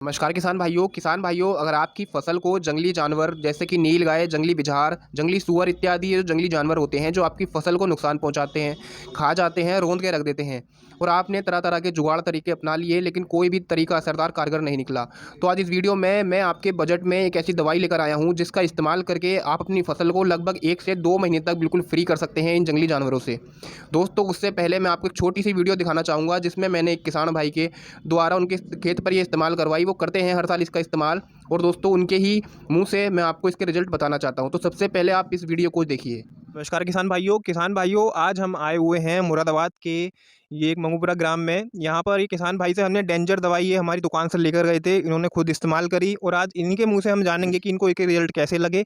नमस्कार किसान भाइयों, अगर आपकी फसल को जंगली जानवर जैसे कि नील गाय, जंगली बिझार, जंगली सूअर इत्यादि ये जो जंगली जानवर होते हैं जो आपकी फसल को नुकसान पहुंचाते हैं, खा जाते हैं, रौंद के रख देते हैं और आपने तरह तरह के जुगाड़ तरीके अपना लिए लेकिन कोई भी तरीका असरदार कारगर नहीं निकला। तो आज इस वीडियो में मैं आपके बजट में एक ऐसी दवाई लेकर आया हूँ जिसका इस्तेमाल करके आप अपनी फसल को लगभग 1 से 2 महीने तक बिल्कुल फ्री कर सकते हैं इन जंगली जानवरों से। दोस्तों, उससे पहले मैं आपको एक छोटी सी वीडियो दिखाना चाहूँगा जिसमें मैंने एक किसान भाई के द्वारा उनके खेत पर ये इस्तेमाल करवाई। वो करते हैं हर साल इसका इस्तेमाल और दोस्तों उनके ही मुंह से मैं आपको इसके रिजल्ट बताना चाहता हूं। तो सबसे पहले आप इस वीडियो को देखिए। नमस्कार किसान भाइयों, आज हम आए हुए हैं मुरादाबाद के ये एक मंगूपुरा ग्राम में। यहाँ पर ये किसान भाई से हमने डेंजर दवाई ये हमारी दुकान से लेकर गए थे, इन्होंने खुद इस्तेमाल करी और आज इन्हीं के मुंह से हम जानेंगे कि इनको इसके रिजल्ट कैसे लगे।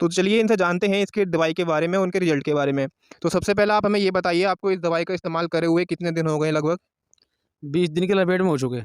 तो चलिए इनसे जानते हैं इसके दवाई के बारे में, उनके रिजल्ट के बारे में। तो सबसे पहले आप हमें ये बताइए, आपको इस दवाई का इस्तेमाल करे हुए कितने दिन हो गए? लगभग 20 दिन के लपेट में हो चुके।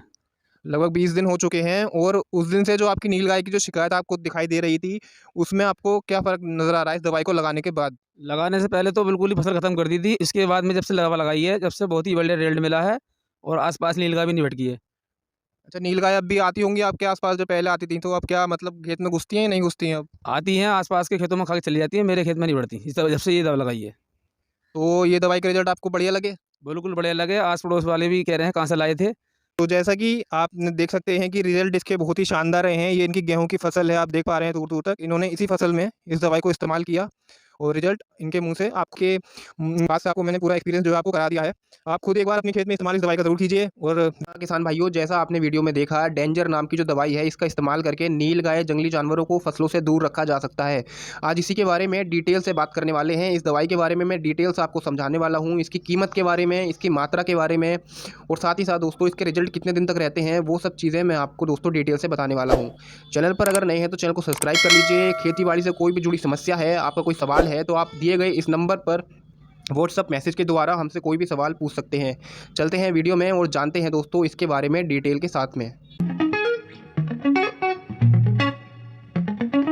लगभग 20 दिन हो चुके हैं। और उस दिन से जो आपकी नीलगाय की जो शिकायत आपको दिखाई दे रही थी, उसमें आपको क्या फ़र्क नज़र आ रहा है इस दवाई को लगाने के बाद? लगाने से पहले तो बिल्कुल ही फसल ख़त्म कर दी थी। इसके बाद में जब से दवा लगाई है, जब से बहुत ही बढ़िया रिजल्ट मिला है और आस-पास नीलगाय भी नहीं भटकी है। अच्छा, नीलगाय अब भी आती होंगी आपके आस-पास जो पहले आती थी, तो अब क्या मतलब खेत में घुसती हैं या नहीं घुसती हैं अब? आती हैं, आस-पास के खेतों में खा के चली जाती हैं, मेरे खेत में नहीं बढ़ती। इस दवा जब से ये दवा लगाई है। तो ये दवाई के रिज़ल्ट आपको बढ़िया लगे? बिल्कुल बढ़िया लगे, आस-पड़ोस वाले भी कह रहे हैं कहाँ से लाए थे। तो जैसा कि आप न देख सकते हैं कि रिज़ल्ट इसके बहुत ही शानदार रहे हैं। ये इनकी गेहूँ की फसल है, आप देख पा रहे हैं दूर-दूर तक। इन्होंने इसी फसल में इस दवाई को इस्तेमाल किया और रिज़ल्ट इनके मुँह से आपके पास से आपको मैंने पूरा एक्सपीरियंस जो है आपको करा दिया है। आप खुद एक बार अपने खेत में इस्तेमाल इस दवाई का ज़रूर कीजिए। और किसान भाइयों, जैसा आपने वीडियो में देखा, डेंजर नाम की जो दवाई है इसका इस्तेमाल करके नील गाय जंगली जानवरों को फसलों से दूर रखा जा सकता है। आज इसी के बारे में डिटेल से बात करने वाले हैं। इस दवाई के बारे में मैं डिटेल से आपको समझाने वाला हूँ, इसकी कीमत के बारे में, इसकी मात्रा के बारे में और साथ ही साथ दोस्तों इसके रिजल्ट कितने दिन तक रहते हैं, वो सब चीज़ें मैं आपको दोस्तों डिटेल से बताने वाला हूँ। चैनल पर अगर नए हैं तो चैनल को सब्सक्राइब कर लीजिए। खेती बाड़ी से कोई भी जुड़ी समस्या है, आपका कोई सवाल है तो आप दिए गए इस नंबर पर व्हाट्सअप मैसेज के द्वारा हमसे कोई भी सवाल पूछ सकते हैं। चलते हैं वीडियो में और जानते हैं दोस्तों इसके बारे में डिटेल के साथ में।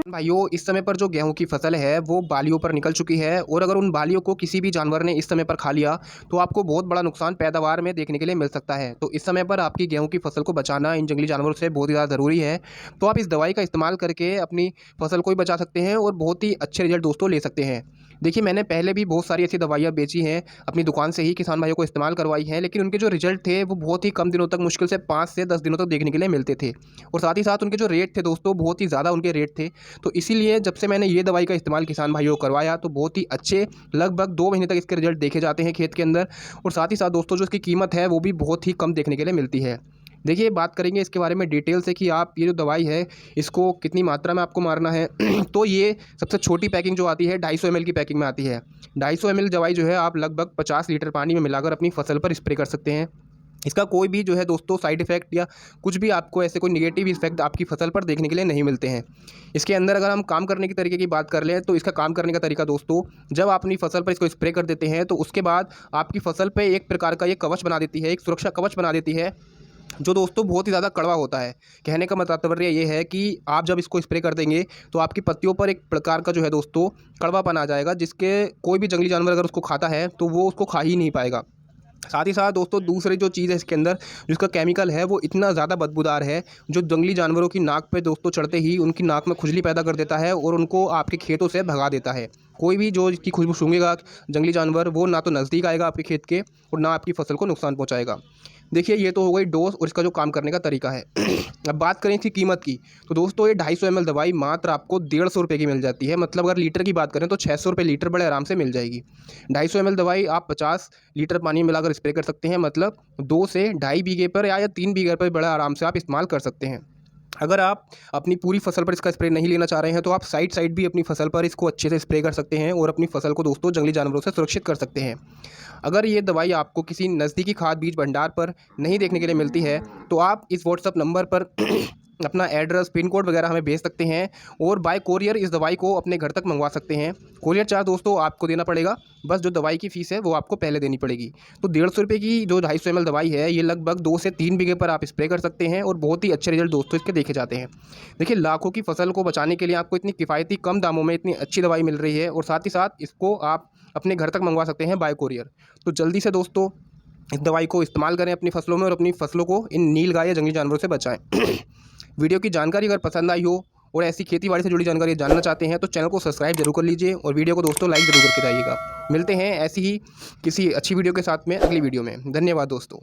भाइयों, इस समय पर जो गेहूं की फसल है वो बालियों पर निकल चुकी है और अगर उन बालियों को किसी भी जानवर ने इस समय पर खा लिया तो आपको बहुत बड़ा नुकसान पैदावार में देखने के लिए मिल सकता है। तो इस समय पर आपकी गेहूं की फसल को बचाना इन जंगली जानवरों से बहुत ही ज़्यादा ज़रूरी है। तो आप इस दवाई का इस्तेमाल करके अपनी फसल को भी बचा सकते हैं और बहुत ही अच्छे रिजल्ट दोस्तों ले सकते हैं। देखिए, मैंने पहले भी बहुत सारी ऐसी दवाइयाँ बेची हैं, अपनी दुकान से ही किसान भाइयों को इस्तेमाल करवाई हैं, लेकिन उनके जो रिजल्ट थे वो बहुत ही कम दिनों तक, मुश्किल से 5 से 10 दिनों तक देखने के लिए मिलते थे और साथ ही साथ उनके जो रेट थे दोस्तों बहुत ही ज़्यादा उनके रेट थे। तो इसीलिए जब से मैंने ये दवाई का इस्तेमाल किसान भाइयों को करवाया तो बहुत ही अच्छे लगभग 2 महीने तक इसके रिजल्ट देखे जाते हैं खेत के अंदर। और साथ ही साथ दोस्तों जो इसकी कीमत है वो भी बहुत ही कम देखने के लिए मिलती है। देखिए, बात करेंगे इसके बारे में डिटेल से कि आप ये जो दवाई है इसको कितनी मात्रा में आपको मारना है। तो ये सबसे छोटी पैकिंग जो आती है 250 ml की पैकिंग में आती है। 250 ml दवाई जो है आप लगभग 50 लीटर पानी में मिलाकर अपनी फसल पर स्प्रे कर सकते हैं। इसका कोई भी जो है दोस्तों साइड इफ़ेक्ट या कुछ भी आपको ऐसे कोई नेगेटिव इफेक्ट आपकी फसल पर देखने के लिए नहीं मिलते हैं। इसके अंदर अगर हम काम करने के तरीके की बात कर लें तो इसका काम करने का तरीका दोस्तों, जब आप अपनी फसल पर इसको स्प्रे कर देते हैं तो उसके बाद आपकी फसल पे एक प्रकार का ये कवच बना देती है, एक सुरक्षा कवच बना देती है जो दोस्तों बहुत ही ज़्यादा कड़वा होता है। कहने का तात्पर्य ये है कि आप जब इसको स्प्रे कर देंगे तो आपकी पत्तियों पर एक प्रकार का जो है दोस्तों कड़वापन आ जाएगा, जिसके कोई भी जंगली जानवर अगर उसको खाता है तो वो उसको खा ही नहीं पाएगा। साथ ही साथ दोस्तों दूसरी जो चीज़ है इसके अंदर, जिसका केमिकल है वो इतना ज़्यादा बदबूदार है जो जंगली जानवरों की नाक पे दोस्तों चढ़ते ही उनकी नाक में खुजली पैदा कर देता है और उनको आपके खेतों से भगा देता है। कोई भी जो इसकी खुशबू सूंघेगा जंगली जानवर वो ना तो नज़दीक आएगा आपके खेत के और ना आपकी फसल को नुकसान पहुँचाएगा। देखिए, ये तो हो गई डोज और इसका जो काम करने का तरीका है। अब बात करें इसकी कीमत की तो दोस्तों ये 250 ml दवाई मात्र आपको 150 रुपये की मिल जाती है। मतलब अगर लीटर की बात करें तो 600 रुपये लीटर बड़े आराम से मिल जाएगी। 250 ml दवाई आप 50 लीटर पानी में मिलाकर स्प्रे कर सकते हैं। मतलब 2 से ढाई बीघे पर या 3 बीघे पर बड़ा आराम से आप इस्तेमाल कर सकते हैं। अगर आप अपनी पूरी फसल पर इसका स्प्रे नहीं लेना चाह रहे हैं तो आप साइड भी अपनी फसल पर इसको अच्छे से स्प्रे कर सकते हैं और अपनी फसल को दोस्तों जंगली जानवरों से सुरक्षित कर सकते हैं। अगर ये दवाई आपको किसी नज़दीकी खाद बीज भंडार पर नहीं देखने के लिए मिलती है तो आप इस व्हाट्सअप नंबर पर अपना एड्रेस, पिन कोड वगैरह हमें भेज सकते हैं और बाय कोरियर इस दवाई को अपने घर तक मंगवा सकते हैं। कोरियर चार्ज दोस्तों आपको देना पड़ेगा, बस जो दवाई की फ़ीस है वो आपको पहले देनी पड़ेगी। तो 150 रुपये की जो 250 ml दवाई है ये लगभग 2 से 3 बीघे पर आप स्प्रे कर सकते हैं और बहुत ही अच्छे रिजल्ट दोस्तों इसके देखे जाते हैं। देखिए, लाखों की फसल को बचाने के लिए आपको इतनी किफ़ायती कम दामों में इतनी अच्छी दवाई मिल रही है और साथ ही साथ इसको आप अपने घर तक मंगवा सकते हैं बाय कोरियर। तो जल्दी से दोस्तों इस दवाई को इस्तेमाल करें अपनी फसलों में और अपनी फसलों को इन नील गाय या जंगली जानवरों से बचाएं। वीडियो की जानकारी अगर पसंद आई हो और ऐसी खेती बाड़ी से जुड़ी जानकारी जानना चाहते हैं तो चैनल को सब्सक्राइब जरूर कर लीजिए और वीडियो को दोस्तों लाइक जरूर करके जाइएगा। मिलते हैं ऐसी ही किसी अच्छी वीडियो के साथ में अगली वीडियो में। धन्यवाद दोस्तों।